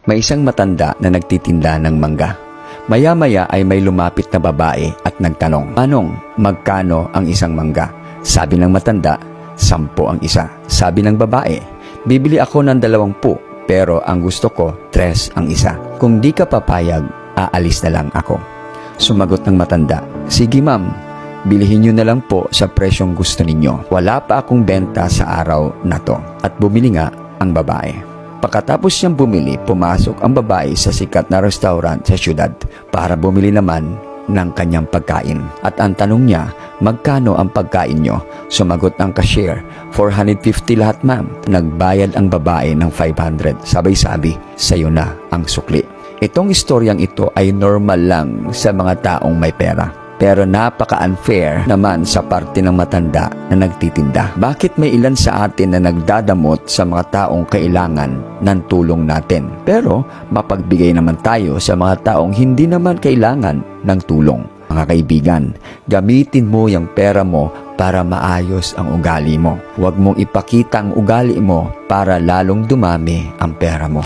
May isang matanda na nagtitinda ng mangga. Maya-maya ay may lumapit na babae at nagtanong, "Manong, magkano ang isang mangga?" Sabi ng matanda, 10 ang isa. Sabi ng babae, "Bibili ako ng 20, pero ang gusto ko, 3 ang isa. Kung di ka papayag, aalis na lang ako." Sumagot ng matanda, "Sige ma'am, bilihin nyo na lang po sa presyong gusto ninyo. Wala pa akong benta sa araw na to." At bumili nga ang babae. Pagkatapos niyang bumili, pumasok ang babae sa sikat na restaurant sa syudad para bumili naman ng kanyang pagkain. At ang tanong niya, "Magkano ang pagkain nyo?" Sumagot ang cashier, 450 lahat ma'am." Nagbayad ang babae ng 500. Sabay-sabi, "Sayo na ang sukli." Itong istoryang ito ay normal lang sa mga taong may pera. Pero napaka-unfair naman sa parte ng matanda na nagtitinda. Bakit may ilan sa atin na nagdadamot sa mga taong kailangan ng tulong natin? Pero mapagbigay naman tayo sa mga taong hindi naman kailangan ng tulong. Mga kaibigan, gamitin mo yung pera mo para maayos ang ugali mo. Huwag mong ipakita ang ugali mo para lalong dumami ang pera mo.